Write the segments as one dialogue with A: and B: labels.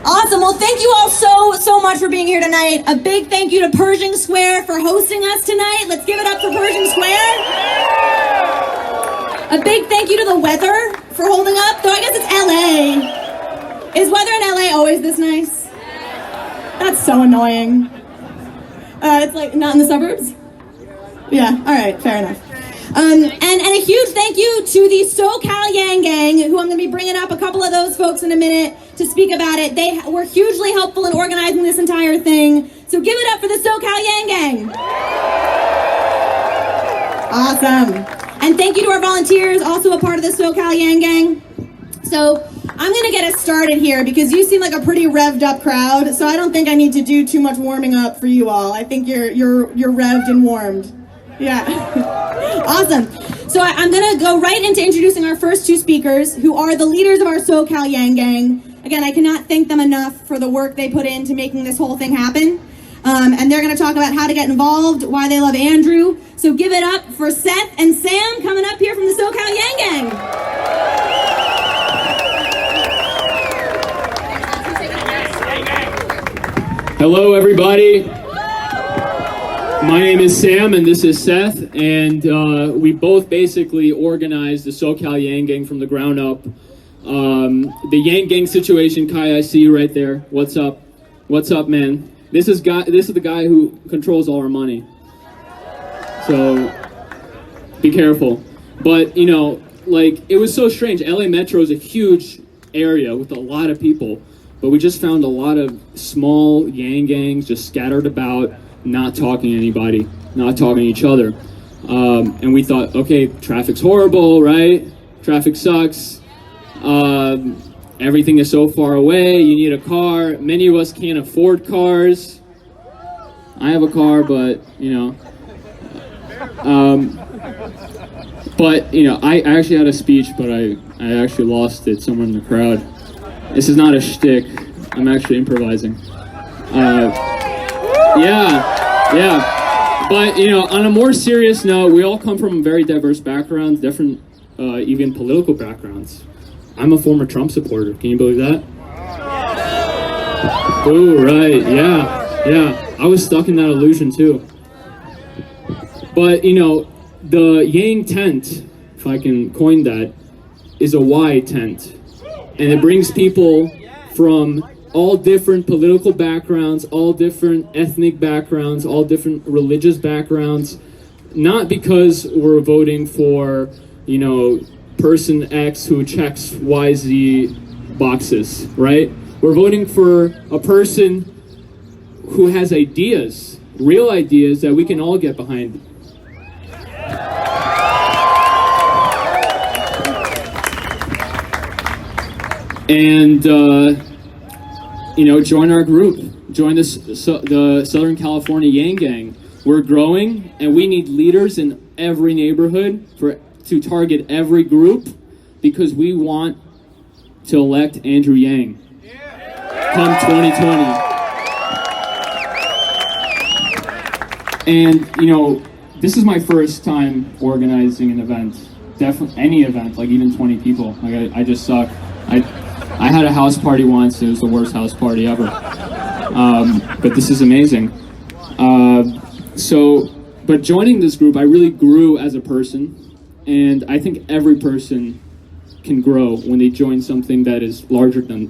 A: Awesome. Well, thank you all so much for being here tonight. A big thank you to Pershing Square for hosting us tonight. Let's give it up for Pershing Square. A big thank you to the weather for holding up, though I guess it's LA. Is weather in LA always this nice? That's so annoying. It's like not in the suburbs? Yeah, all right, fair enough. And a huge thank you to the SoCal Yang Gang, who I'm going to be bringing up a couple of those folks in a minute to speak about it. They were hugely helpful in organizing this entire thing. So give it up for the SoCal Yang Gang. Awesome. And thank you to our volunteers, also a part of the SoCal Yang Gang. So I'm going to get us started here because you seem like a pretty revved up crowd. So I don't think I need to do too much warming up for you all. I think you're revved and warmed. Yeah. Awesome. So I'm going to go right into introducing our first two speakers, who are the leaders of our SoCal Yang Gang. Again, I cannot thank them enough for the work they put into making this whole thing happen. And they're going to talk about how to get involved, why they love Andrew. So give it up for Seth and Sam coming up here from the SoCal Yang Gang.
B: Hello, everybody. My name is Sam, and this is Seth, and we both basically organized the SoCal Yang Gang from the ground up. The Yang Gang situation, Kai, I see you right there. What's up? What's up, man? This is the guy who controls all our money. So be careful. But you know, like, it was so strange. LA Metro is a huge area with a lot of people, but we just found a lot of small Yang Gangs just scattered about, not talking to anybody, not talking to each other. And we thought, okay, traffic's horrible, right? Traffic sucks. Everything is so far away. You need a car. Many of us can't afford cars. I have a car, but, you know. But, you know, I actually had a speech, but I actually lost it somewhere in the crowd. This is not a shtick. I'm actually improvising. Yeah. But, you know, on a more serious note, we all come from very diverse backgrounds, different, even political backgrounds. I'm a former Trump supporter. Can you believe that? Oh, right. Yeah. I was stuck in that illusion, too. But, you know, the Yang tent, if I can coin that, is a Y tent. And it brings people from all different political backgrounds, all different ethnic backgrounds, all different religious backgrounds, not because we're voting for, you know, person X who checks YZ boxes, right? We're voting for a person who has ideas, real ideas that we can all get behind. And, you know, join our group. Join the Southern California Yang Gang. We're growing, and we need leaders in every neighborhood to target every group, because we want to elect Andrew Yang come 2020. And, you know, this is my first time organizing an event. Definitely any event, like even 20 people. Like I just suck. I had a house party once. It was the worst house party ever. But this is amazing. But joining this group, I really grew as a person. And I think every person can grow when they join something that is larger than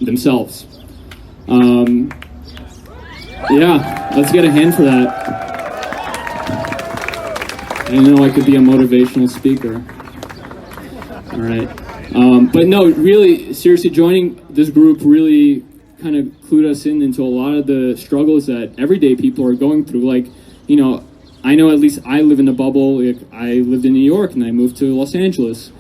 B: themselves. Yeah, let's get a hand for that. I didn't know I could be a motivational speaker. All right. But no, really, seriously, joining this group really kind of clued us into a lot of the struggles that everyday people are going through. Like, you know, I know at least I live in a bubble. Like, I lived in New York and I moved to Los Angeles.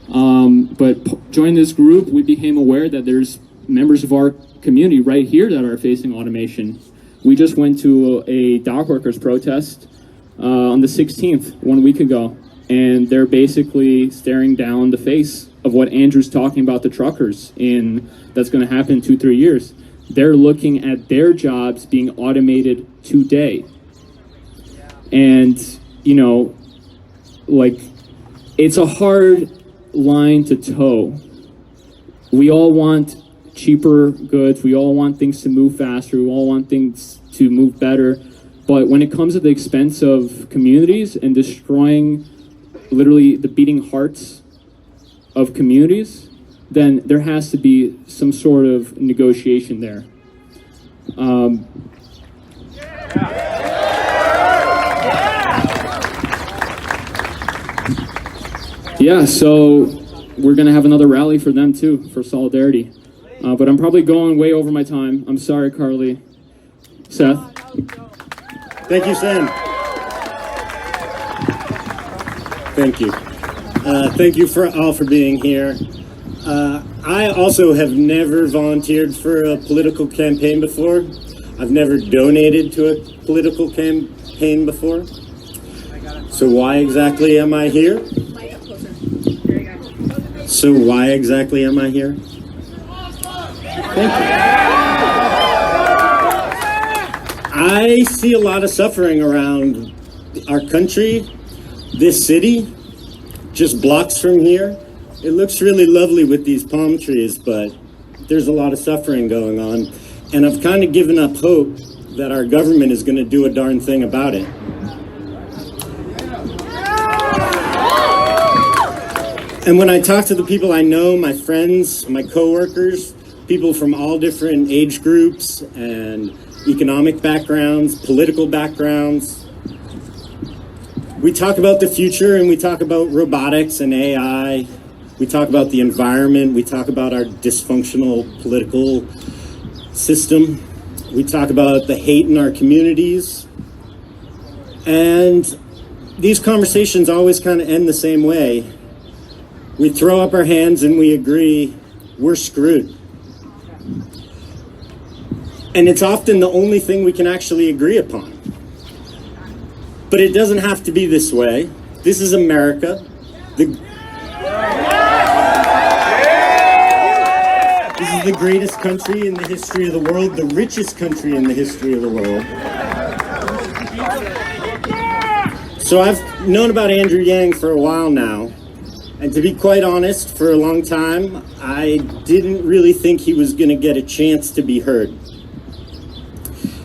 B: But joining this group, we became aware that there's members of our community right here that are facing automation. We just went to a dock workers protest on the 16th, 1 week ago, and they're basically staring down the face of what Andrew's talking about the truckers that's going to happen in 2-3 years. They're looking at their jobs being automated today. And, you know, like, it's a hard line to toe. We all want cheaper goods. We all want things to move faster. We all want things to move better. But when it comes at the expense of communities and destroying literally the beating hearts of communities, then there has to be some sort of negotiation there. Yeah, so we're going to have another rally for them too, for solidarity. But I'm probably going way over my time. I'm sorry, Carly. Seth?
C: Thank you, Sam. Thank you. Thank you all for being here. I also have never volunteered for a political campaign before. I've never donated to a political campaign before. So why exactly am I here? So why exactly am I here? Thank you. I see a lot of suffering around our country, this city, just blocks from here. It looks really lovely with these palm trees, but there's a lot of suffering going on. And I've kind of given up hope that our government is going to do a darn thing about it. And when I talk to the people I know, my friends, my coworkers, people from all different age groups and economic backgrounds, political backgrounds, we talk about the future and we talk about robotics and AI. We talk about the environment. We talk about our dysfunctional political system. We talk about the hate in our communities. And these conversations always kind of end the same way. We throw up our hands and we agree we're screwed. And it's often the only thing we can actually agree upon. But it doesn't have to be this way. This is America. This is the greatest country in the history of the world, the richest country in the history of the world. So I've known about Andrew Yang for a while now. And to be quite honest, for a long time, I didn't really think he was going to get a chance to be heard.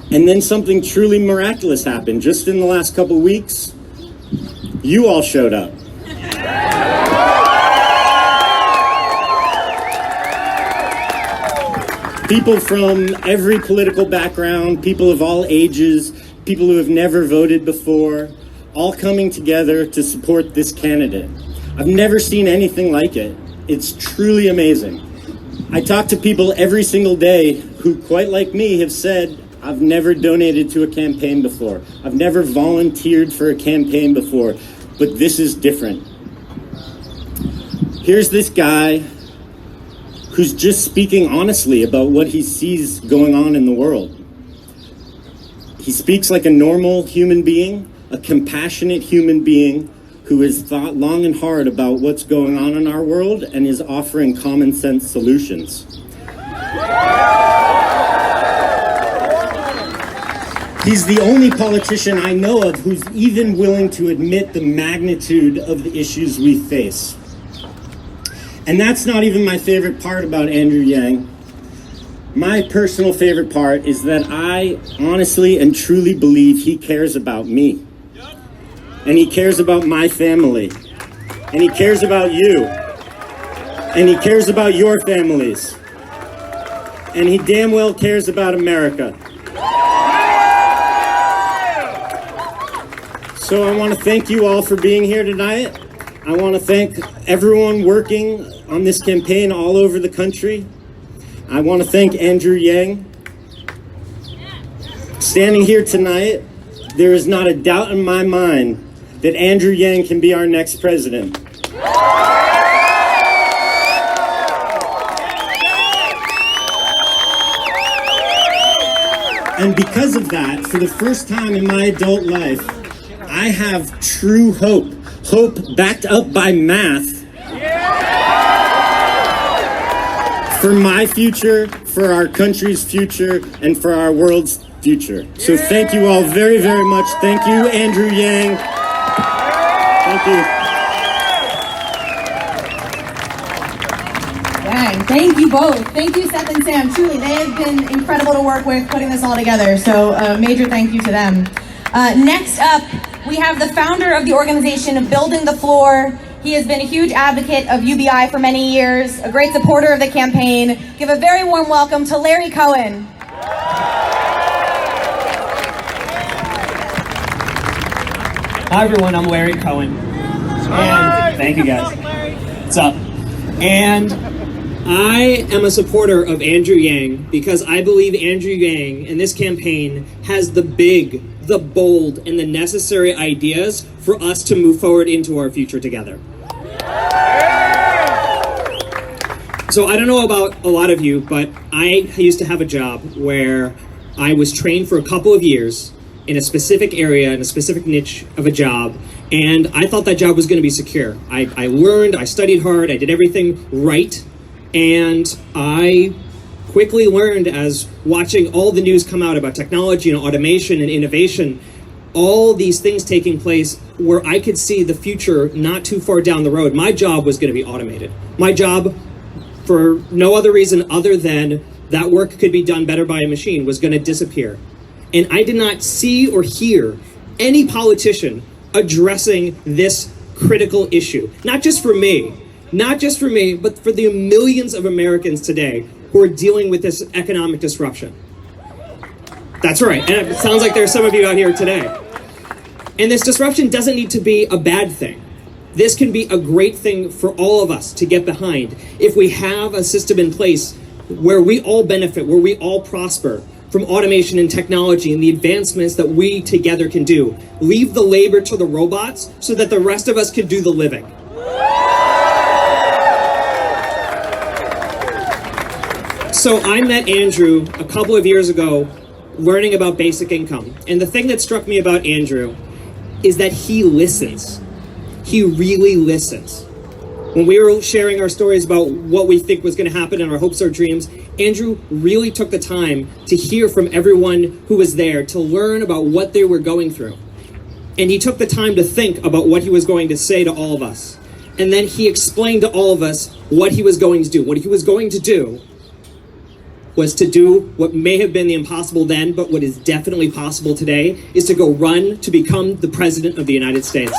C: And then something truly miraculous happened. Just in the last couple weeks, you all showed up. People from every political background, people of all ages, people who have never voted before, all coming together to support this candidate. I've never seen anything like it. It's truly amazing. I talk to people every single day who, quite like me, have said, I've never donated to a campaign before. I've never volunteered for a campaign before, but this is different. Here's this guy who's just speaking honestly about what he sees going on in the world. He speaks like a normal human being, a compassionate human being who has thought long and hard about what's going on in our world and is offering common sense solutions. He's the only politician I know of who's even willing to admit the magnitude of the issues we face. And that's not even my favorite part about Andrew Yang. My personal favorite part is that I honestly and truly believe he cares about me. And he cares about my family. And he cares about you. And he cares about your families. And he damn well cares about America. So I want to thank you all for being here tonight. I want to thank everyone working on this campaign all over the country. I want to thank Andrew Yang. Standing here tonight, there is not a doubt in my mind that Andrew Yang can be our next president. And because of that, for the first time in my adult life, I have true hope. Hope backed up by math. For my future, for our country's future, and for our world's future. So thank you all very, very much. Thank you, Andrew Yang. Thank you.
A: Dang. Thank you both. Thank you, Seth and Sam. Truly, they have been incredible to work with putting this all together. So a major thank you to them. Next up, we have the founder of the organization, Building the Floor. He has been a huge advocate of UBI for many years, a great supporter of the campaign. Give a very warm welcome to Larry Cohen.
D: Hi everyone, I'm Larry Cohen. And thank you guys. What's up? And I am a supporter of Andrew Yang because I believe Andrew Yang and this campaign has the big, the bold, and the necessary ideas for us to move forward into our future together. So I don't know about a lot of you, but I used to have a job where I was trained for a couple of years in a specific area, in a specific niche of a job, and I thought that job was going to be secure. I learned, I studied hard, I did everything right, and I quickly learned, as watching all the news come out about technology and automation and innovation, all these things taking place where I could see the future not too far down the road. My job was going to be automated. My job, for no other reason other than that work could be done better by a machine, was going to disappear. And I did not see or hear any politician addressing this critical issue. Not just for me, but for the millions of Americans today who are dealing with this economic disruption. That's right, and it sounds like there's some of you out here today. And this disruption doesn't need to be a bad thing. This can be a great thing for all of us to get behind if we have a system in place where we all benefit, where we all prosper from automation and technology and the advancements that we together can do. Leave the labor to the robots so that the rest of us can do the living. So I met Andrew a couple of years ago learning about basic income. And the thing that struck me about Andrew is that he listens. He really listens. When we were sharing our stories about what we think was going to happen and our hopes, our dreams, Andrew really took the time to hear from everyone who was there, to learn about what they were going through. And he took the time to think about what he was going to say to all of us. And then he explained to all of us what he was going to do. What he was going to do was to do what may have been the impossible then, but what is definitely possible today, is to go run to become the President of the United States.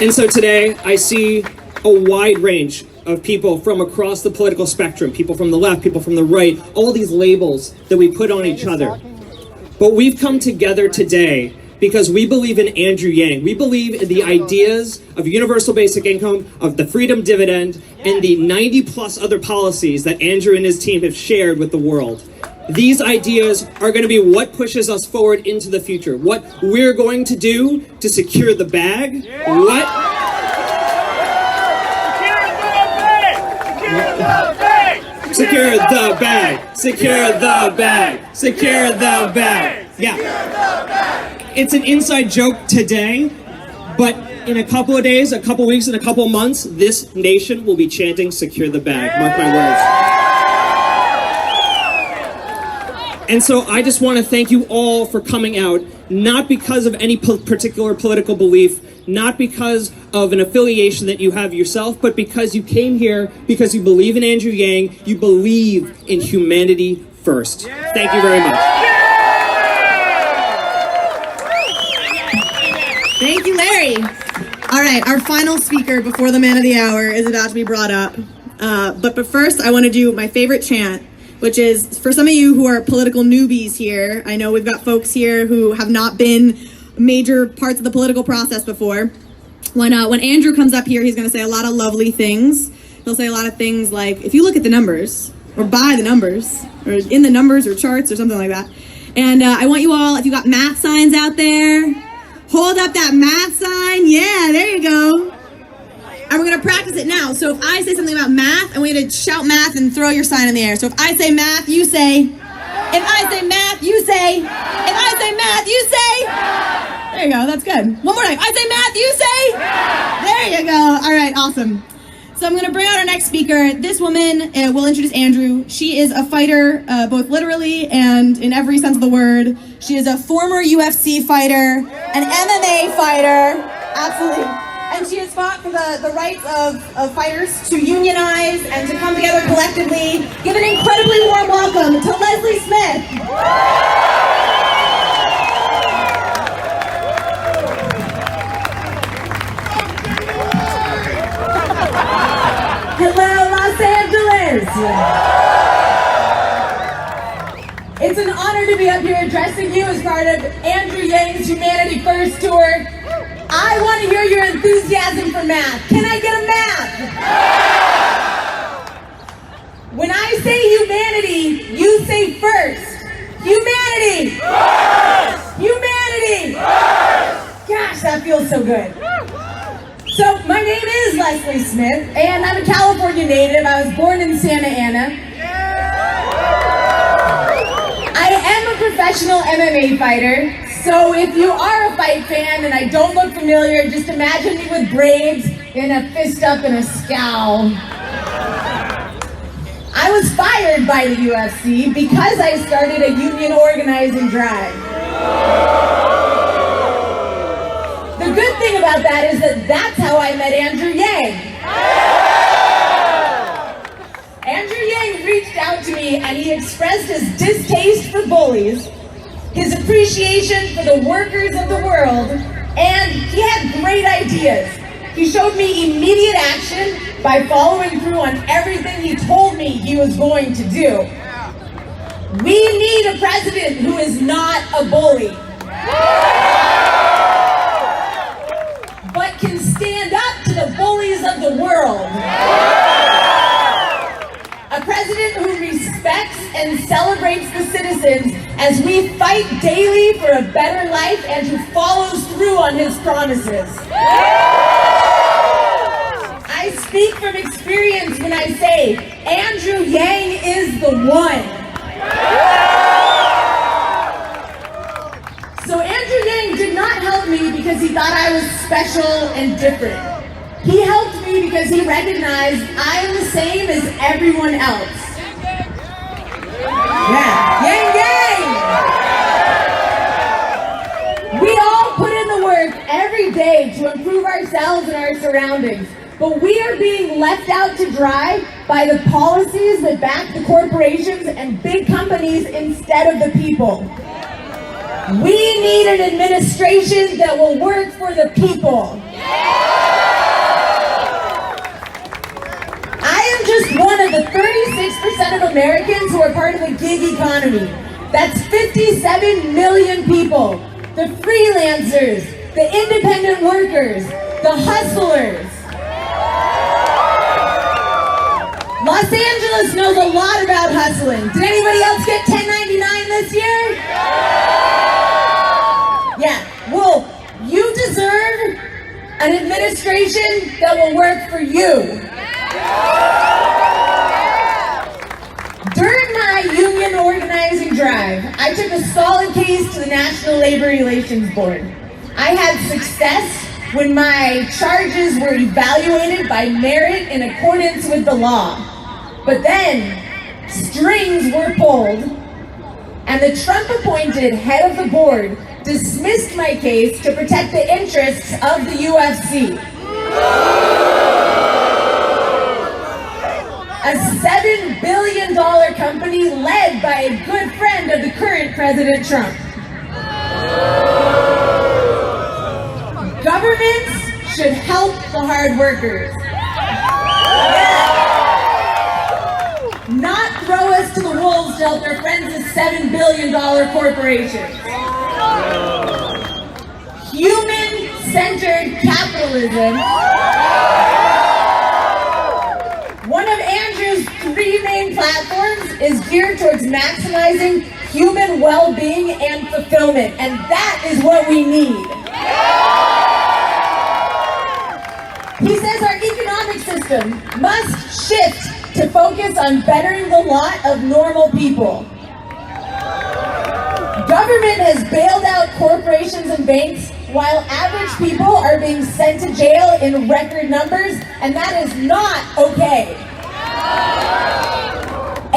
D: And so today, I see a wide range of people from across the political spectrum, people from the left, people from the right, all these labels that we put on each other. But we've come together today because we believe in Andrew Yang. We believe in the ideas of universal basic income, of the freedom dividend, and the 90 plus other policies that Andrew and his team have shared with the world. These ideas are going to be what pushes us forward into the future. What we're going to do to secure the bag. Secure the bag. Secure the bag. Secure the bag. Yeah. It's an inside joke today, but in a couple of days, a couple of weeks, and a couple of months, this nation will be chanting secure the bag. Mark my words. And so I just want to thank you all for coming out, not because of any particular political belief, not because of an affiliation that you have yourself, but because you came here because you believe in Andrew Yang, you believe in humanity first. Thank you very much.
A: Thank you, Larry. All right, our final speaker before the man of the hour is about to be brought up. But first, I want to do my favorite chant, which is, for some of you who are political newbies here, I know we've got folks here who have not been major parts of the political process before. When Andrew comes up here, he's going to say a lot of lovely things. He'll say a lot of things like, if you look at the numbers, or by the numbers, or in the numbers or charts or something like that. And I want you all, if you got math signs out there, hold up that math sign. Yeah, there you go. And we're going to practice it now. So if I say something about math, and we need to shout math and throw your sign in the air. So if I say math, you say. If I say math, you say. If I say math, you say. There you go. That's good. One more time. I say math, you say. There you go. All right. Awesome. So I'm going to bring out our next speaker. This woman will introduce Andrew. She is a fighter, both literally and in every sense of the word. She is a former UFC fighter, an MMA fighter. Absolutely. And and she has fought for the rights of fighters to unionize and to come together collectively. Give an incredibly warm welcome to Leslie Smith.
E: Hello, Los Angeles! It's an honor to be up here addressing you as part of Andrew Yang's Humanity First Tour. I want to hear your enthusiasm for math. Can I get a math? When I say humanity, you say first. Humanity! First! Humanity! First! Gosh, that feels so good. So, my name is Leslie Smith, and I'm a California native. I was born in Santa Ana. I am a professional MMA fighter, so if you are a fight fan and I don't look familiar, just imagine me with braids and a fist up and a scowl. I was fired by the UFC because I started a union organizing drive. The good thing about that is that that's how I met Andrew Yang. Andrew Yang reached out to me and he expressed his distaste for bullies, his appreciation for the workers of the world, and he had great ideas. He showed me immediate action by following through on everything he told me he was going to do. We need a president who is not a bully, but can stand up to the bullies of the world. A president who respects and celebrates the citizens as we fight daily for a better life and who follows through on his promises. I speak from experience when I say Andrew Yang is the one. So Andrew Yang did not help me because he thought I was special and different. He helped me because he recognized I am the same as everyone else. Yeah, Yang Yang! We all put in the work every day to improve ourselves and our surroundings, but we are being left out to dry by the policies that back the corporations and big companies instead of the people. We need an administration that will work for the people. I am just one of the 36% of Americans who are part of the gig economy. That's 57 million people. The freelancers, the independent workers, the hustlers. Los Angeles knows a lot about hustling. Did anybody else get 1099 this year? Yeah, well, you deserve an administration that will work for you. During my union organizing drive, I took a solid case to the National Labor Relations Board. I had success when my charges were evaluated by merit in accordance with the law. But then, strings were pulled, and the Trump-appointed head of the board dismissed my case to protect the interests of the UFC. A $7 billion company led by a good friend of the current President Trump. Governments should help the hard workers. Not throw us to the wolves to help their friends with $7 billion corporations. Human-centered capitalism. One of Andrew's 3 main platforms is geared towards maximizing human well-being and fulfillment, and that is what we need. He says our economic system must shift to focus on bettering the lot of normal people. Government has bailed out corporations and banks while average people are being sent to jail in record numbers, and that is not okay.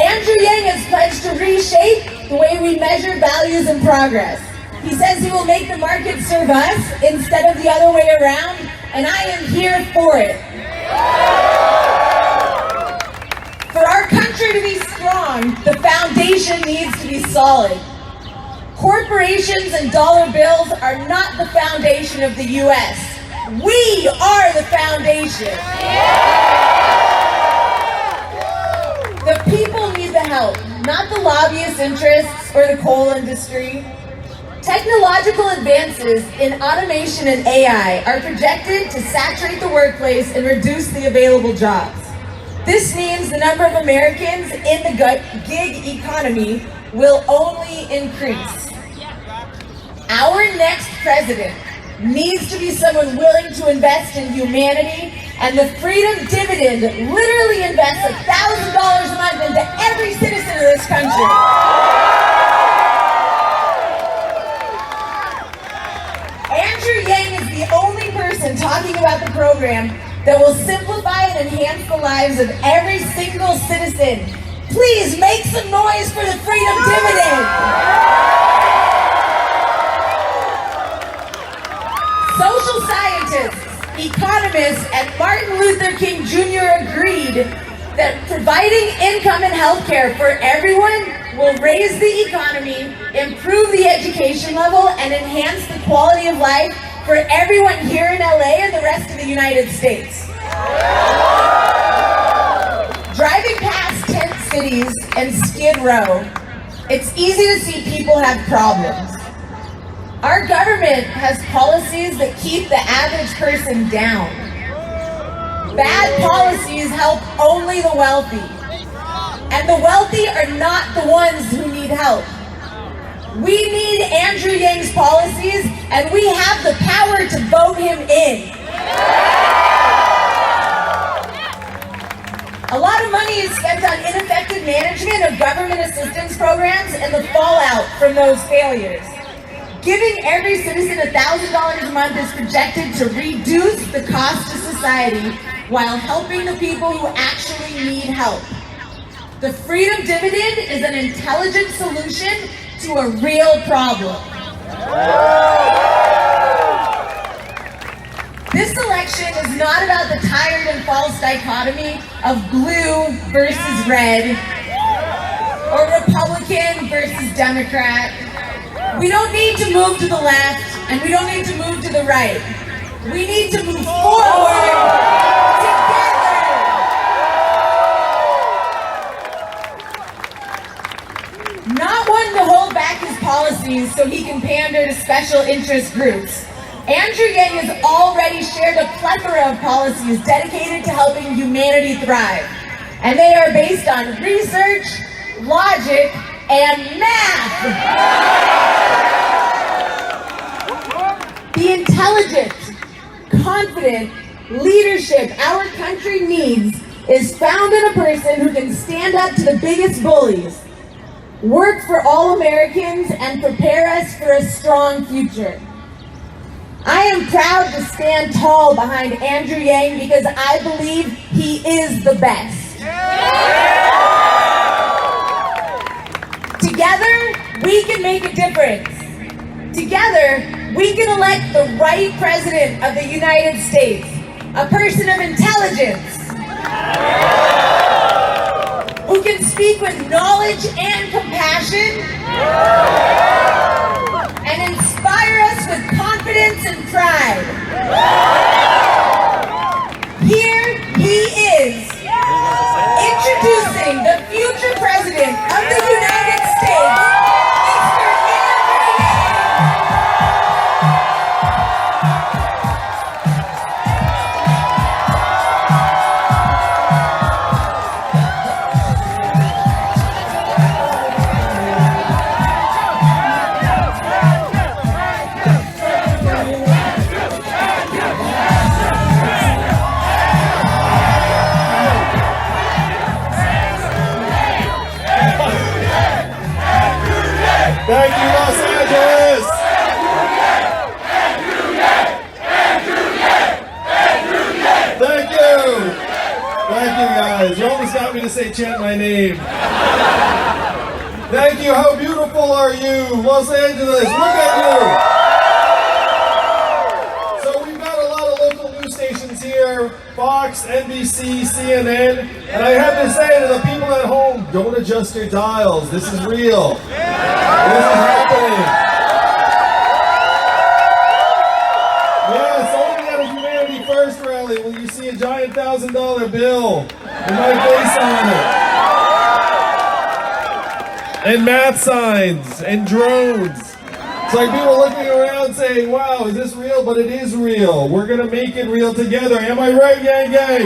E: Andrew Yang has pledged to reshape the way we measure values and progress. He says he will make the market serve us instead of the other way around, and I am here for it. For our country to be strong, the foundation needs to be solid. Corporations and dollar bills are not the foundation of the U.S. We are the foundation. The people need the help, not the lobbyist interests or the coal industry. Technological advances in automation and AI are projected to saturate the workplace and reduce the available jobs. This means the number of Americans in the gig economy will only increase. Our next president needs to be someone willing to invest in humanity, and the Freedom Dividend literally invests $1,000 a month into every citizen of this country. Andrew Yang is the only person talking about the program that will simplify and enhance the lives of every single citizen. Please make some noise for the Freedom Dividend. Social scientists, economists, and Martin Luther King Jr. agreed that providing income and health care for everyone will raise the economy, improve the education level, and enhance the quality of life for everyone here in LA and the rest of the United States. Driving past tent cities and Skid Row, it's easy to see people have problems. Our government has policies that keep the average person down. Bad policies help only the wealthy. And the wealthy are not the ones who need help. We need Andrew Yang's policies, and we have the power to vote him in. A lot of money is spent on ineffective management of government assistance programs and the fallout from those failures. Giving every citizen $1,000 a month is projected to reduce the cost to society while helping the people who actually need help. The Freedom Dividend is an intelligent solution to a real problem. This election is not about the tired and false dichotomy of blue versus red or Republican versus Democrat. We don't need to move to the left and we don't need to move to the right. We need to move forward together. Not one to hold back his policies so he can pander to special interest groups. Andrew Yang has already shared a plethora of policies dedicated to helping humanity thrive. And they are based on research, logic, and math. The intelligent, confident leadership our country needs is found in a person who can stand up to the biggest bullies, work for all Americans, and prepare us for a strong future. I am proud to stand tall behind Andrew Yang because I believe he is the best. Together, we can make a difference. Together, we can elect the right president of the United States, a person of intelligence, who can speak with knowledge and compassion, and inspire us with confidence and pride. Here he is, introducing the future president of the United States, Mr. Andrew
F: Thank you, Los Angeles! Thank you! Thank you, guys. You almost got me to say chant my name. Thank you. How beautiful are you? Los Angeles, look at you! So we've got a lot of local news Fox, NBC, CNN, and I have to say to the people at home, don't adjust your dials. This is real. This is happening. Yes, only at a Humanity First rally will you see a giant $1,000 bill with my face on it. And math signs and drones. It's like people looking around saying, wow, is this real? But it is real. We're going to make it real together. Am I right, gang gang?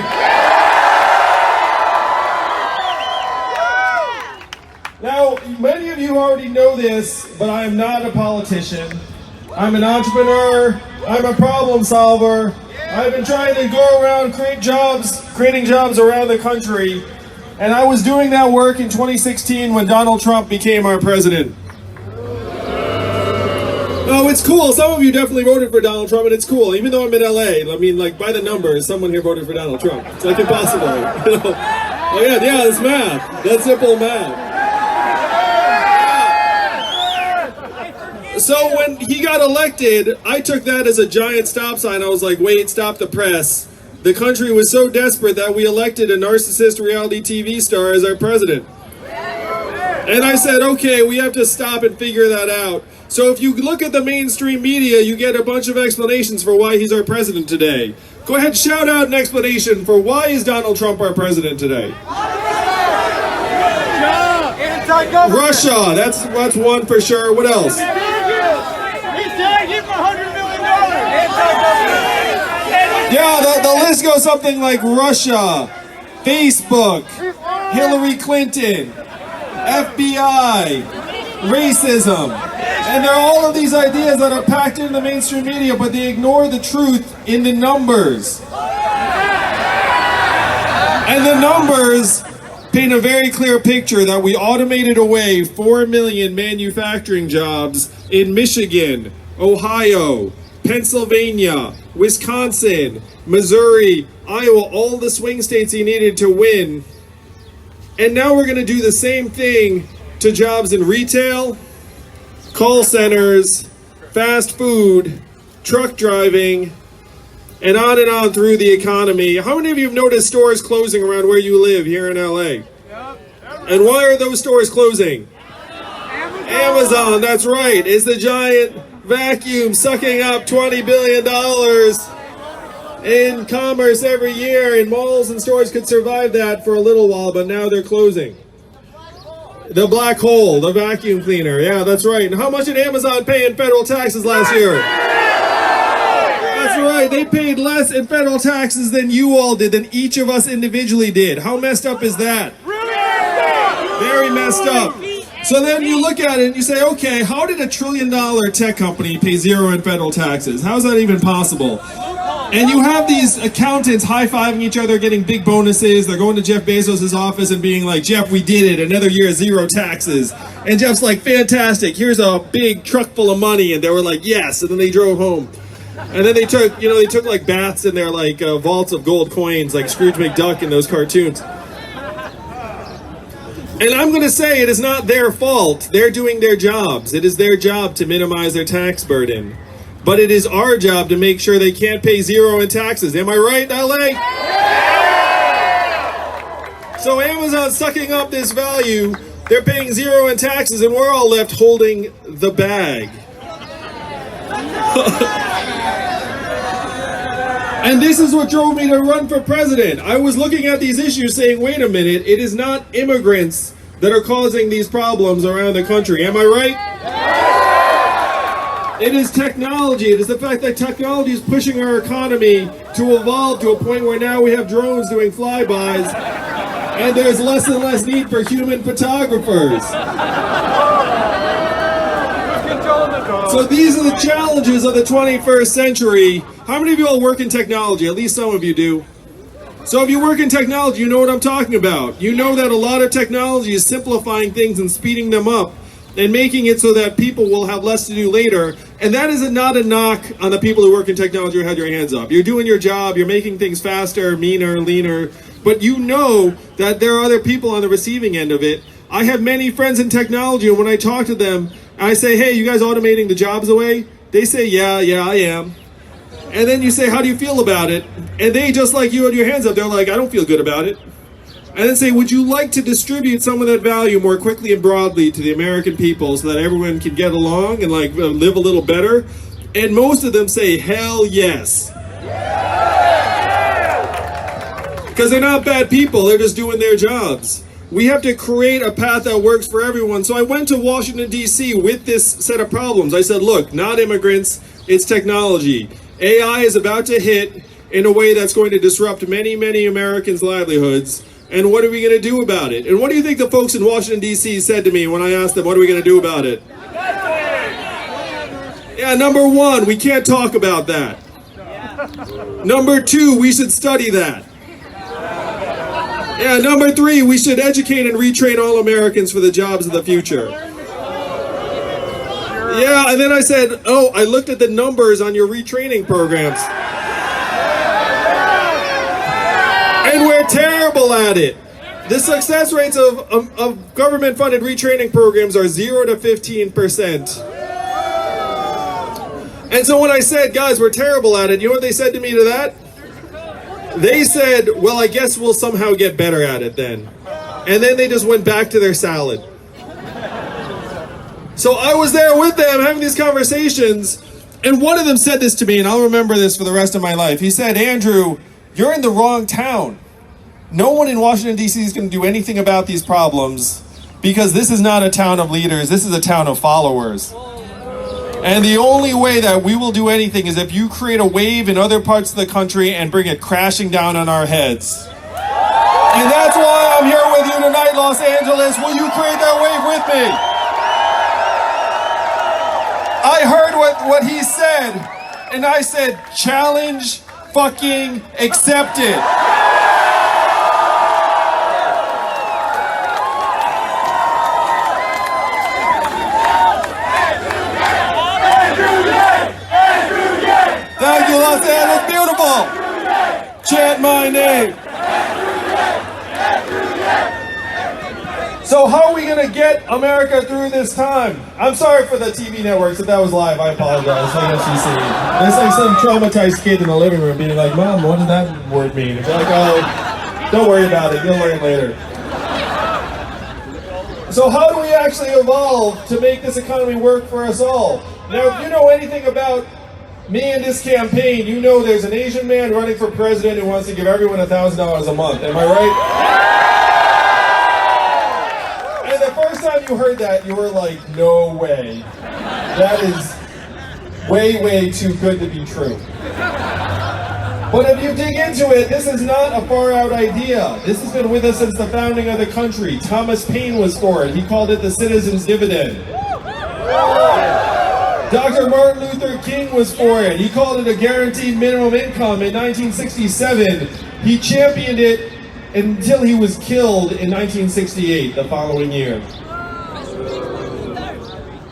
F: Now, many of you already know this, but I am not a politician. I'm an entrepreneur. I'm a problem solver. I've been trying to go around creating jobs around the country. And I was doing that work in 2016 when Donald Trump became our president. Oh, it's cool. Some of you definitely voted for Donald Trump, and it's cool. Even though I'm in LA, I mean, like, by the numbers, someone here voted for Donald Trump. It's like impossible. You know? Oh yeah, it's math. That's simple math. So when he got elected, I took that as a giant stop sign. I was like, wait, stop the press. The country was so desperate that we elected a narcissist reality TV star as our president. And I said, okay, we have to stop and figure that out. So if you look at the mainstream media, you get a bunch of explanations for why he's our president today. Go ahead, shout out an explanation for why is Donald Trump our president today. Russia, that's one for sure. What else?
G: He's tagging for $100 million.
F: Yeah, the list goes something like Russia, Facebook, Hillary Clinton, FBI, racism. And there are all of these ideas that are packed in the mainstream media, but they ignore the truth in the numbers. And the numbers paint a very clear picture that we automated away 4 million manufacturing jobs in Michigan, Ohio, Pennsylvania, Wisconsin, Missouri, Iowa, all the swing states he needed to win. And now we're going to do the same thing to jobs in retail, call centers, fast food, truck driving, and on through the economy. How many of you have noticed stores closing around where you live here in LA? And why are those stores closing? Amazon, that's right, is the giant vacuum sucking up $20 billion in commerce every year, and malls and stores could survive that for a little while, but now they're closing. The black hole, the vacuum cleaner, yeah, that's right. And how much did Amazon pay in federal taxes last year? That's right, they paid less in federal taxes than you all did, than each of us individually did. How messed up is that? Very messed up. So then you look at it and you say, okay, how did $1 trillion tech company pay zero in federal taxes? How is that even possible? And you have these accountants high-fiving each other, getting big bonuses. They're going to Jeff Bezos' office and being like, Jeff, we did it. Another year of zero taxes. And Jeff's like, fantastic. Here's a big truck full of money. And they were like, yes. And then they drove home. And then they took like baths in their like vaults of gold coins, like Scrooge McDuck in those cartoons. And I'm going to say it is not their fault. They're doing their jobs. It is their job to minimize their tax burden. But it is our job to make sure they can't pay zero in taxes. Am I right, LA? So Amazon's sucking up this value. They're paying zero in taxes, and we're all left holding the bag. And this is what drove me to run for president. I was looking at these issues saying, wait a minute, it is not immigrants that are causing these problems around the country. Am I right? It is technology. It is the fact that technology is pushing our economy to evolve to a point where now we have drones doing flybys, and there's less and less need for human photographers. So these are the challenges of the 21st century. How many of you all work in technology? At least some of you do. So if you work in technology, you know what I'm talking about. You know that a lot of technology is simplifying things and speeding them up and making it so that people will have less to do later. And that is not a knock on the people who work in technology who had your hands up. You're doing your job, you're making things faster, meaner, leaner, but you know that there are other people on the receiving end of it. I have many friends in technology, and when I talk to them, I say, hey, you guys automating the jobs away? They say, yeah, I am. And then you say, how do you feel about it? And they, just like you, had your hands up, they're like, I don't feel good about it. And then say, would you like to distribute some of that value more quickly and broadly to the American people so that everyone can get along and like live a little better? And most of them say, hell yes. Because they're not bad people, they're just doing their jobs. We have to create a path that works for everyone. So I went to Washington, D.C. with this set of problems. I said, look, not immigrants, it's technology. AI is about to hit in a way that's going to disrupt many, many Americans' livelihoods. And what are we going to do about it? And what do you think the folks in Washington, D.C. said to me when I asked them, what are we going to do about it? Yeah, number one, we can't talk about that. Number two, we should study that. Yeah, number three, we should educate and retrain all Americans for the jobs of the future. Yeah, and then I said, oh, I looked at the numbers on your retraining programs. And we're terrible at it. The success rates of government-funded retraining programs are 0 to 15%. And so when I said, guys, we're terrible at it, you know what they said to me to that? They said, well, I guess we'll somehow get better at it then. And then they just went back to their salad. So I was there with them having these conversations, and one of them said this to me, and I'll remember this for the rest of my life. He said, Andrew, you're in the wrong town. No one in Washington, D.C. is going to do anything about these problems because this is not a town of leaders. This is a town of followers. And the only way that we will do anything is if you create a wave in other parts of the country and bring it crashing down on our heads. And that's why I'm here with you tonight, Los Angeles. Will you create that wave with me? I heard what he said, and I said, challenge fucking accepted. Thank you, Los Angeles. Beautiful. Chant my name. So how are we going to get America through this time? I'm sorry for the TV networks if that was live. I apologize. Like FCC. It's like some traumatized kid in the living room being like, Mom, what does that word mean? It's like, oh, don't worry about it. You'll learn later. So how do we actually evolve to make this economy work for us all? Now, if you know anything about me and this campaign, you know there's an Asian man running for president who wants to give everyone $1,000 a month. Am I right? And the first time you heard that, you were like, no way. That is way, way too good to be true. But if you dig into it, this is not a far-out idea. This has been with us since the founding of the country. Thomas Paine was for it. He called it the citizen's dividend. Dr. Martin Luther King was for it. He called it a guaranteed minimum income in 1967. He championed it until he was killed in 1968, the following year.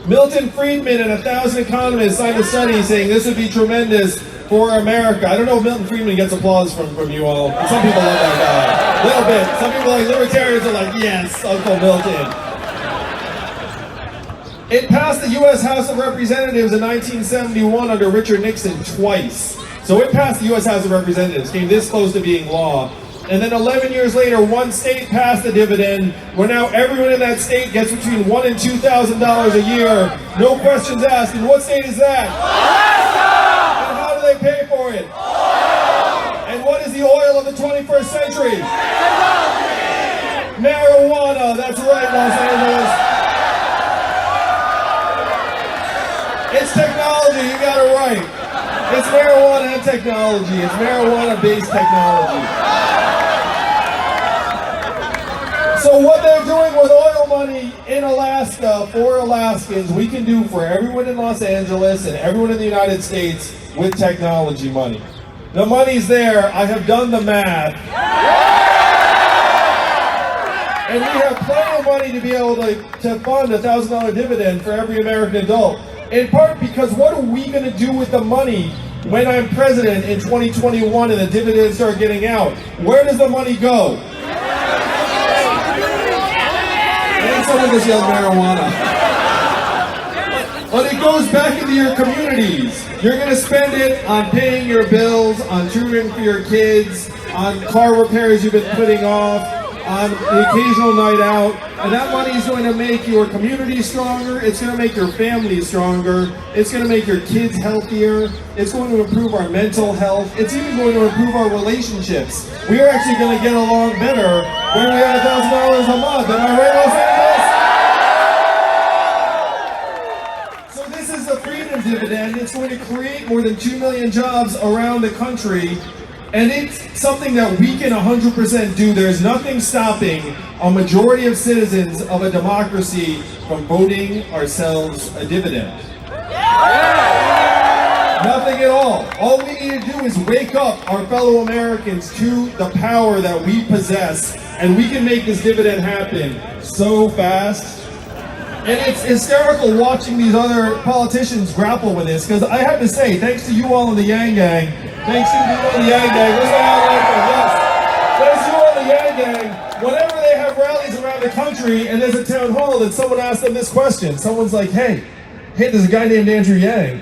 F: Milton Friedman and 1,000 economists signed a study saying this would be tremendous for America. I don't know if Milton Friedman gets applause from you all. Some people love that guy. A little bit. Some people like libertarians are like, yes, Uncle Milton. It passed the U.S. House of Representatives in 1971 under Richard Nixon twice. So it passed the U.S. House of Representatives, came this close to being law. And then 11 years later, one state passed the dividend, where now everyone in that state gets between $1,000 and $2,000 a year. No questions asked. And what state is that? Alaska! And how do they pay for it? Oil! And what is the oil of the 21st century? Marijuana. That's right, Los Angeles. It's technology, you got it right. It's marijuana and technology. It's marijuana-based technology. So what they're doing with oil money in Alaska for Alaskans, we can do for everyone in Los Angeles and everyone in the United States with technology money. The money's there. I have done the math. And we have plenty of money to be able to fund a $1,000 dividend for every American adult. In part because what are we going to do with the money when I'm president in 2021 and the dividends start getting out? Where does the money go? And someone just yelled marijuana. But it goes back into your communities. You're going to spend it on paying your bills, on tutoring for your kids, on car repairs you've been putting off, on the occasional night out. And that money is going to make your community stronger. It's going to make your family stronger. It's going to make your kids healthier. It's going to improve our mental health. It's even going to improve our relationships. We are actually going to get along better when we have $1,000 a month. Am I right, Los Angeles? So this is the freedom dividend. It's going to create more than 2 million jobs around the country. And it's something that we can 100% do. There's nothing stopping a majority of citizens of a democracy from voting ourselves a dividend. Nothing at all. All we need to do is wake up our fellow Americans to the power that we possess, and we can make this dividend happen so fast. And it's hysterical watching these other politicians grapple with this, because I have to say, thanks to you all in the Yang Gang, thanks to you all in the Yang Gang, let's go out like that, yes. Thanks to you all in the Yang Gang, whenever they have rallies around the country and there's a town hall and someone asks them this question, someone's like, hey, there's a guy named Andrew Yang.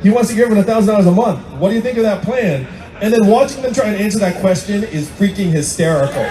F: He wants to give him $1,000 a month. What do you think of that plan? And then watching them try and answer that question is freaking hysterical.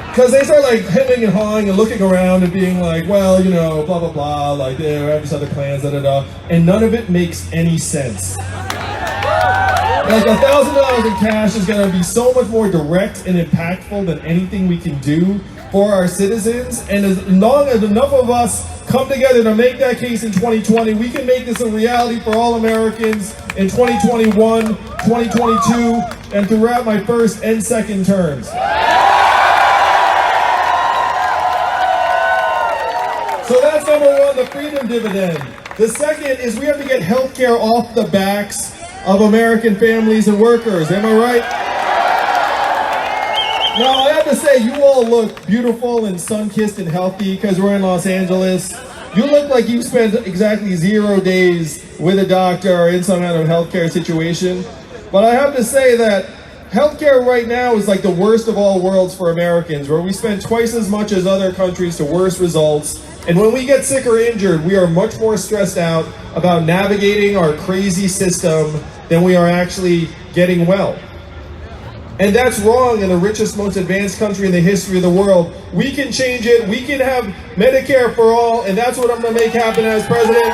F: Because they start like hemming and hawing and looking around and being like, well, you know, blah, blah, blah, like they have these other plans, da, da, da. And none of it makes any sense. Like $1,000 in cash is going to be so much more direct and impactful than anything we can do for our citizens. And as long as enough of us come together to make that case in 2020, we can make this a reality for all Americans in 2021, 2022, and throughout my first and second terms. So that's number one, the freedom dividend. The second is we have to get healthcare off the backs of American families and workers. Am I right? Now, I have to say, you all look beautiful and sun-kissed and healthy because we're in Los Angeles. You look like you spent exactly 0 days with a doctor or in some kind of healthcare situation. But I have to say that healthcare right now is like the worst of all worlds for Americans, where we spend twice as much as other countries to worse results. And when we get sick or injured, we are much more stressed out about navigating our crazy system than we are actually getting well. And that's wrong in the richest, most advanced country in the history of the world. We can change it. We can have Medicare for all, and that's what I'm going to make happen as president.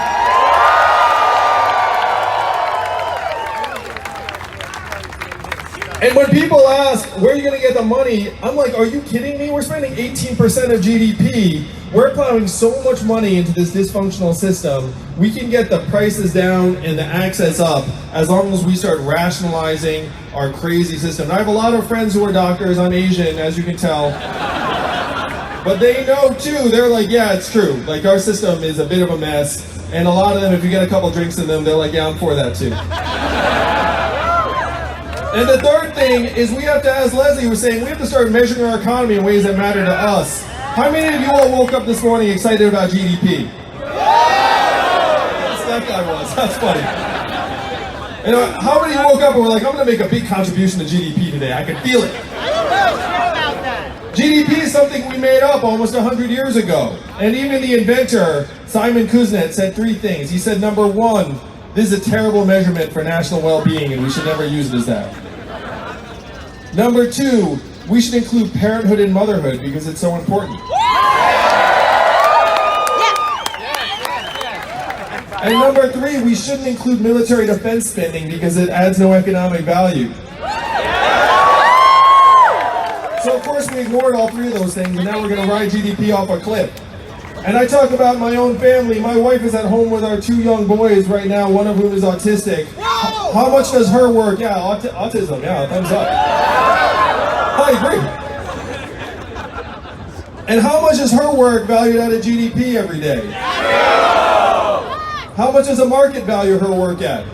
F: And when people ask, where are you going to get the money? I'm like, are you kidding me? We're spending 18% of GDP. We're plowing so much money into this dysfunctional system. We can get the prices down and the access up as long as we start rationalizing our crazy system. And I have a lot of friends who are doctors. I'm Asian, as you can tell. But they know too. They're like, yeah, it's true. Like, our system is a bit of a mess. And a lot of them, if you get a couple drinks in them, they're like, yeah, I'm for that too. And the third thing is we have to, as Leslie was saying, we have to start measuring our economy in ways that matter to us. How many of you all woke up this morning excited about GDP? Yes, that guy was. That's funny. And how many woke up and were like, I'm going to make a big contribution to GDP today. I can feel it. GDP is something we made up almost 100 years ago. And even the inventor, Simon Kuznets, said 3 things. He said, number 1, this is a terrible measurement for national well-being and we should never use it as that. Number 2, we should include parenthood and motherhood because it's so important. And number 3, we shouldn't include military defense spending because it adds no economic value. So of course we ignored all 3 of those things, and now we're going to ride GDP off a cliff. And I talk about my own family. My wife is at home with our 2 young boys right now, one of whom is autistic. How much does her work? Yeah, autism, yeah, thumbs up. I agree. And how much is her work valued at a GDP every day? How much is the market value her work at?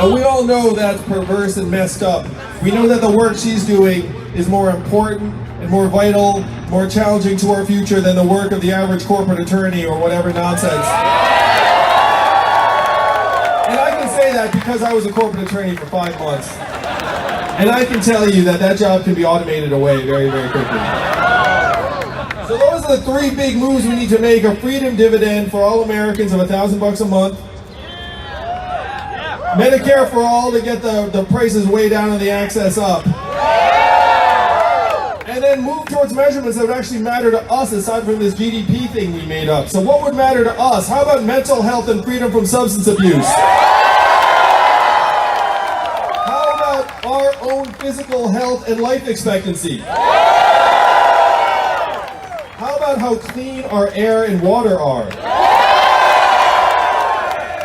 F: And we all know that's perverse and messed up. We know that the work she's doing is more important and more vital, more challenging to our future than the work of the average corporate attorney or whatever nonsense. And I can say that because I was a corporate attorney for 5 months. And I can tell you that that job can be automated away very, very quickly. So those are the three big moves we need to make. A freedom dividend for all Americans of $1,000 a month. Medicare for all to get the prices way down and the access up. And then move towards measurements that would actually matter to us aside from this GDP thing we made up. So what would matter to us? How about mental health and freedom from substance abuse? How about our own physical health and life expectancy? How about how clean our air and water are?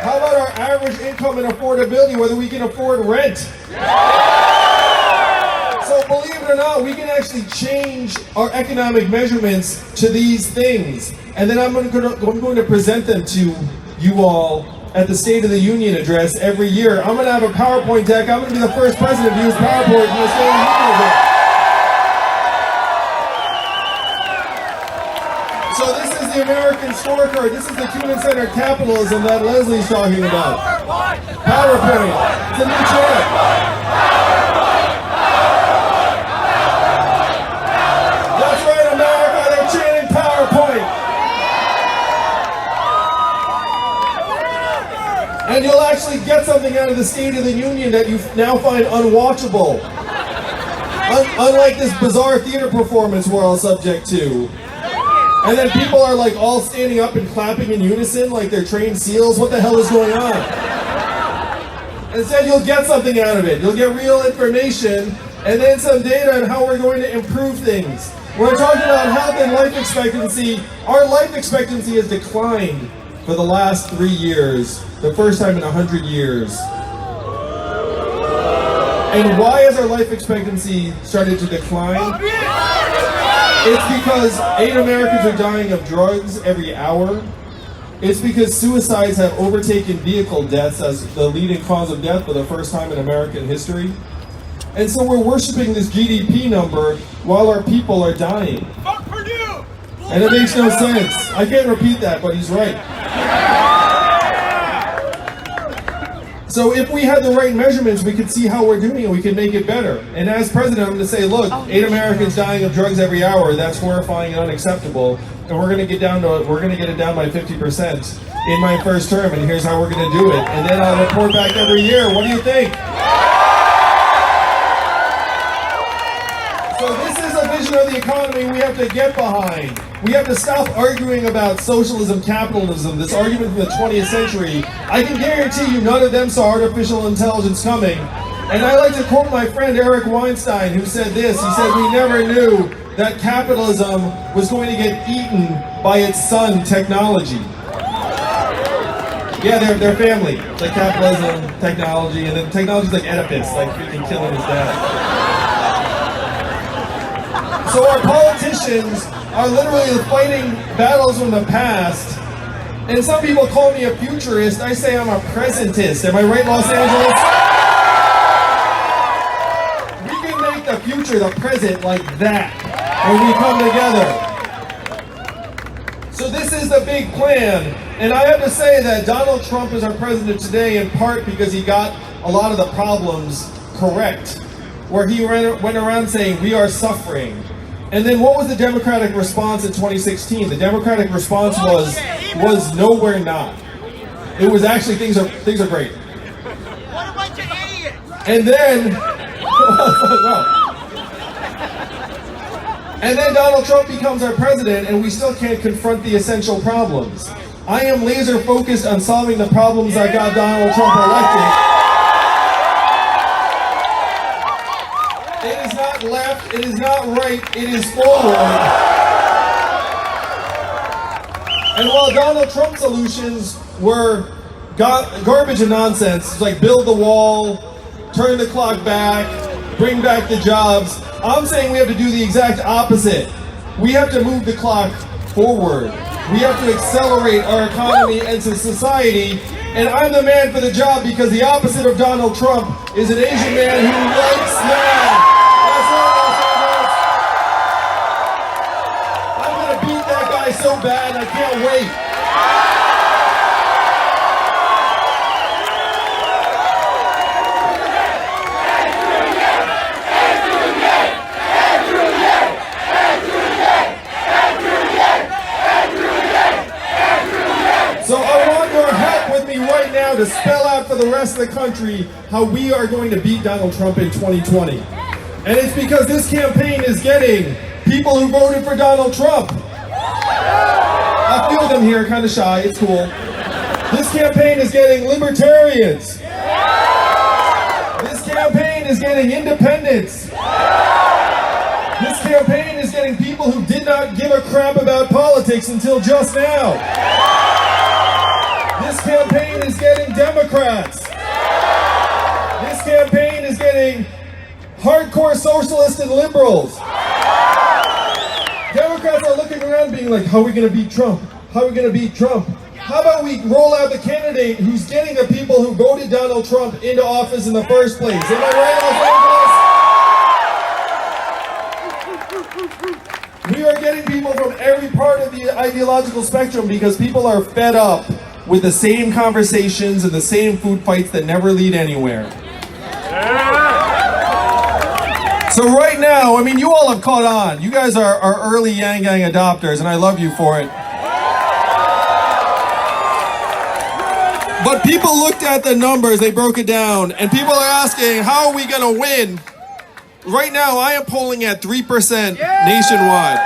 F: How about our average income and affordability, whether we can afford rent? So believe it or not, we can actually change our economic measurements to these things. And then I'm going to present them to you all at the State of the Union address every year. I'm going to have a PowerPoint deck. I'm going to be the first president to use PowerPoint in the State of the Union address. So this is the American scorecard. This is the human-centered capitalism that Leslie's talking about. PowerPoint. It's a new chart. That's right, America. They're chanting PowerPoint. And you'll actually get something out of the State of the Union that you now find unwatchable. Unlike this bizarre theater performance we're all subject to. And then people are like all standing up and clapping in unison like they're trained SEALs. What the hell is going on? Instead, you'll get something out of it. You'll get real information and then some data on how we're going to improve things. We're talking about health and life expectancy. Our life expectancy has declined for the last 3 years, the first time in 100 years. And why has our life expectancy started to decline? It's because 8 Americans are dying of drugs every hour. It's because suicides have overtaken vehicle deaths as the leading cause of death for the first time in American history. And so we're worshiping this GDP number while our people are dying. And it makes no sense. I can't repeat that, but he's right. So if we had the right measurements, we could see how we're doing and we can make it better. And as president, I'm going to say, look, 8 Americans dying of drugs every hour, that's horrifying and unacceptable. And we're going to get it down by 50% in my first term, and here's how we're going to do it. And then I'll report back every year. What do you think? So this is a vision of the economy we have to get behind. We have to stop arguing about socialism, capitalism, this argument from the 20th century. I can guarantee you none of them saw artificial intelligence coming. And I like to quote my friend Eric Weinstein, who said this. He said, we never knew that capitalism was going to get eaten by its son, technology. Yeah, they're family. It's like capitalism, technology, and then technology's like Oedipus, like freaking killing his dad. So our politicians are literally fighting battles from the past. And some people call me a futurist. I say I'm a presentist. Am I right, Los Angeles? We can make the future the present like that when we come together. So this is the big plan. And I have to say that Donald Trump is our president today in part because he got a lot of the problems correct. Where he went around saying, we are suffering. And then what was the Democratic response in 2016? The Democratic response was no, we're not. It was actually things are great.
G: What a bunch of idiots!
F: And then and then Donald Trump becomes our president and we still can't confront the essential problems. I am laser focused on solving the problems that got Donald Trump elected. It is not left, it is not right, it is forward. And while Donald Trump's solutions were garbage and nonsense, like build the wall, turn the clock back, bring back the jobs, I'm saying we have to do the exact opposite. We have to move the clock forward. We have to accelerate our economy and society. And I'm the man for the job because the opposite of Donald Trump is an Asian man who likes math. I'm gonna beat that guy so bad, I can't wait. the rest of the country how we are going to beat Donald Trump in 2020. And it's because this campaign is getting people who voted for Donald Trump. A few of them here, kind of shy, it's cool. This campaign is getting libertarians. This campaign is getting independents. This campaign is getting people who did not give a crap about politics until just now. This campaign is getting Democrats. This campaign is getting hardcore socialists and liberals. Democrats are looking around being like, how are we going to beat Trump? How are we going to beat Trump? How about we roll out the candidate who's getting the people who voted Donald Trump into office in the first place? Am I right, Los Angeles? We are getting people from every part of the ideological spectrum because people are fed up with the same conversations and the same food fights that never lead anywhere. So right now, I mean, you all have caught on. You guys are early Yang Gang adopters, and I love you for it. But people looked at the numbers, they broke it down, and people are asking, how are we going to win? Right now, I am polling at 3% nationwide.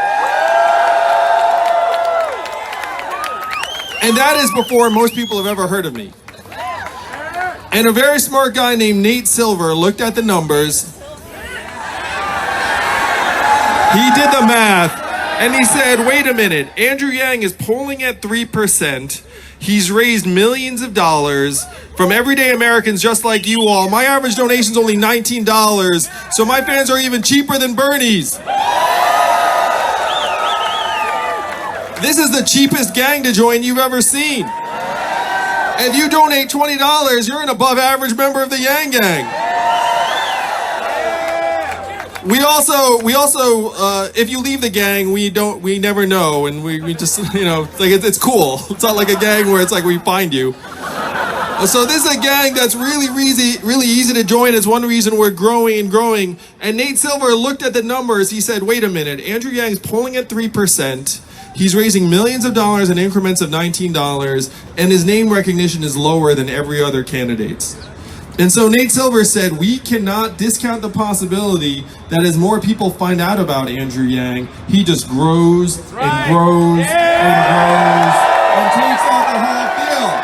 F: And that is before most people have ever heard of me. And a very smart guy named Nate Silver looked at the numbers. He did the math, and he said, wait a minute, Andrew Yang is polling at 3%. He's raised millions of dollars from everyday Americans just like you all. My average donation is only $19, so my fans are even cheaper than Bernie's. This is the cheapest gang to join you've ever seen. If you donate $20, you're an above average member of the Yang Gang. We also, if you leave the gang, we never know, and we just, you know, like it's cool. It's not like a gang where it's like we find you. So this is a gang that's really easy to join. It's one reason we're growing and growing. And Nate Silver looked at the numbers. He said, wait a minute, Andrew Yang's polling at 3%. He's raising millions of dollars in increments of $19, and his name recognition is lower than every other candidate's. And so Nate Silver said, we cannot discount the possibility that as more people find out about Andrew Yang, he just grows and grows and grows and takes out the whole field.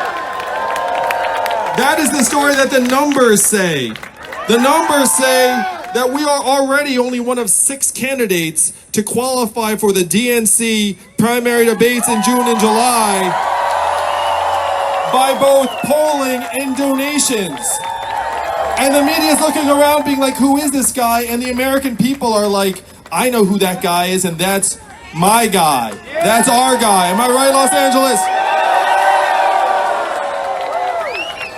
F: That is the story that the numbers say. The numbers say that we are already only one of 6 candidates to qualify for the DNC primary debates in June and July by both polling and donations. And the media is looking around being like, who is this guy? And the American people are like, I know who that guy is, and that's my guy. That's our guy. Am I right, Los Angeles?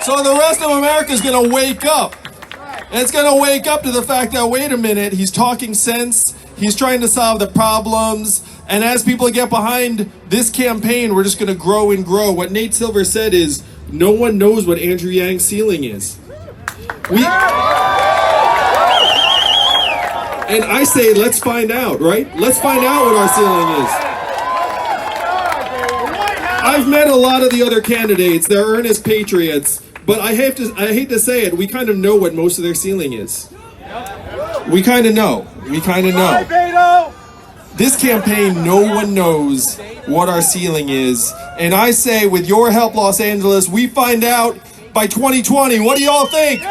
F: So the rest of America is going to wake up. And it's going to wake up to the fact that, wait a minute, he's talking sense. He's trying to solve the problems. And as people get behind this campaign, we're just going to grow and grow. What Nate Silver said is, no one knows what Andrew Yang's ceiling is. And I say, let's find out, right? Let's find out what our ceiling is. I've met a lot of the other candidates. They're earnest patriots. But I hate to say it, we kind of know what most of their ceiling is. We kind of know. This campaign, no one knows what our ceiling is. And I say, with your help, Los Angeles, we find out by 2020. What do y'all think?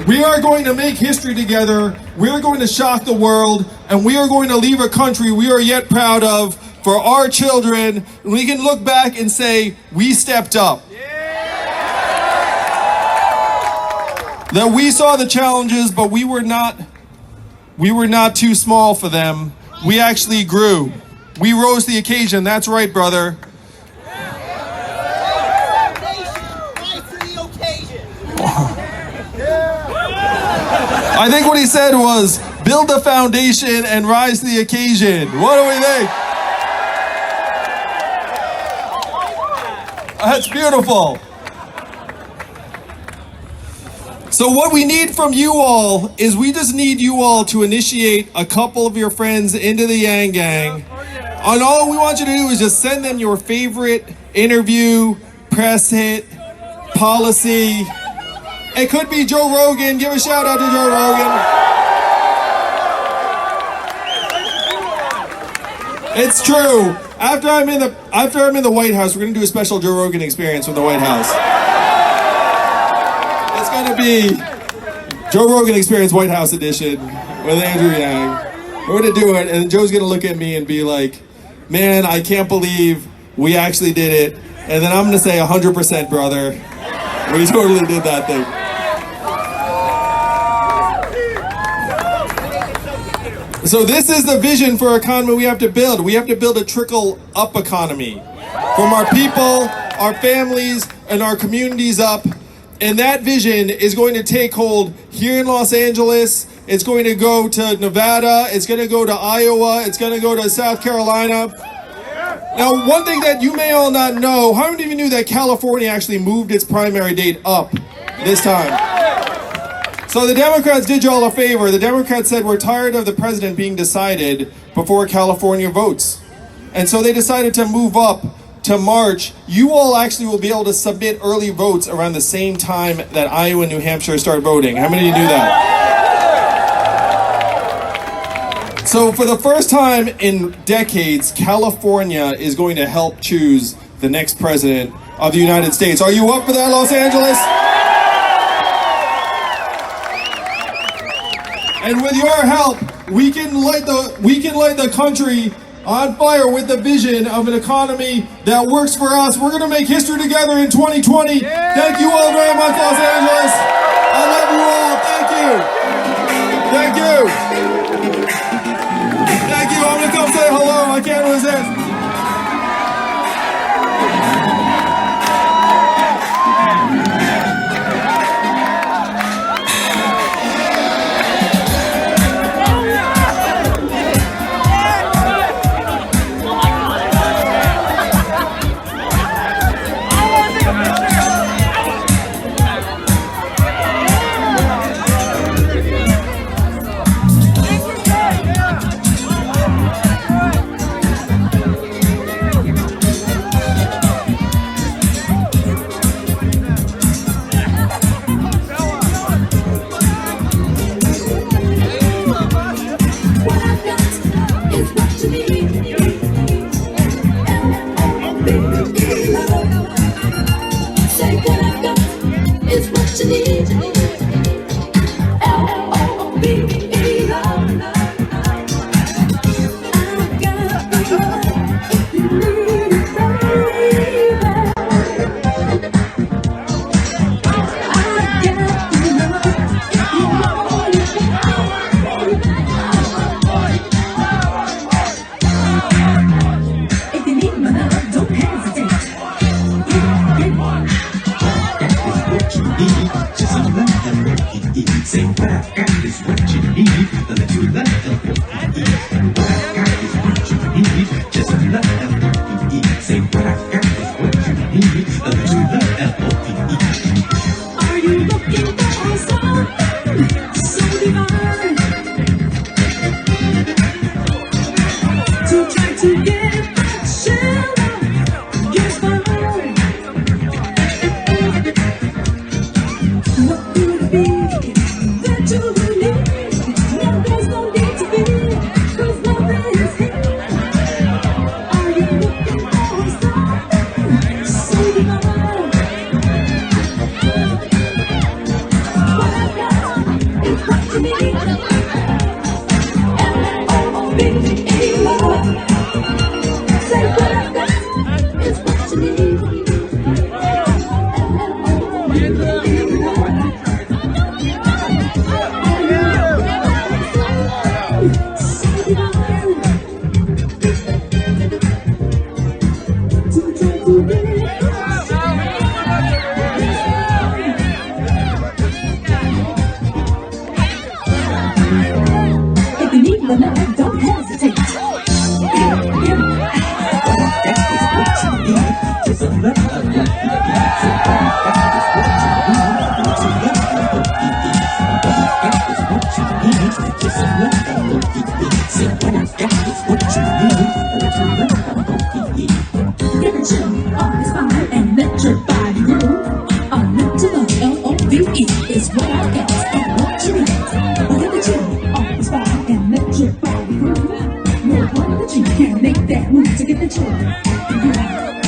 F: We are going to make history together. We are going to shock the world, and we are going to leave a country we are yet proud of for our children. We can look back and say, we stepped up. That we saw the challenges, but we were not too small for them. We actually grew. We rose to the occasion. That's right, brother. I think what he said was, build the foundation and rise to the occasion. What do we think? That's beautiful. So what we need from you all is we just need you all to initiate a couple of your friends into the Yang Gang. And all we want you to do is just send them your favorite interview, press hit, policy. It could be Joe Rogan. Give a shout out to Joe Rogan. It's true. After I'm in the White House, we're gonna do a special Joe Rogan experience from the White House. It's gonna be Joe Rogan Experience White House Edition with Andrew Yang. We're gonna do it, and Joe's gonna look at me and be like, "Man, I can't believe we actually did it." And then I'm gonna say 100%, brother. We totally did that thing. So this is the vision for economy we have to build. We have to build a trickle-up economy from our people, our families, and our communities up. And that vision is going to take hold here in Los Angeles. It's going to go to Nevada. It's going to go to Iowa. It's going to go to South Carolina. Now, one thing that you may all not know, how many of you knew that California actually moved its primary date up this time? So the Democrats did you all a favor. The Democrats said, we're tired of the president being decided before California votes. And so they decided to move up to March. You all actually will be able to submit early votes around the same time that Iowa and New Hampshire start voting. How many of you knew that? So for the first time in decades, California is going to help choose the next president of the United States. Are you up for that, Los Angeles? And with your help, we can light the country on fire with the vision of an economy that works for us. We're gonna make history together in 2020. Thank you all very much, Los Angeles. I love you all. Thank you. Thank you. Thank you. I'm gonna come say hello. I can't resist.
H: Just Untitled Chapter.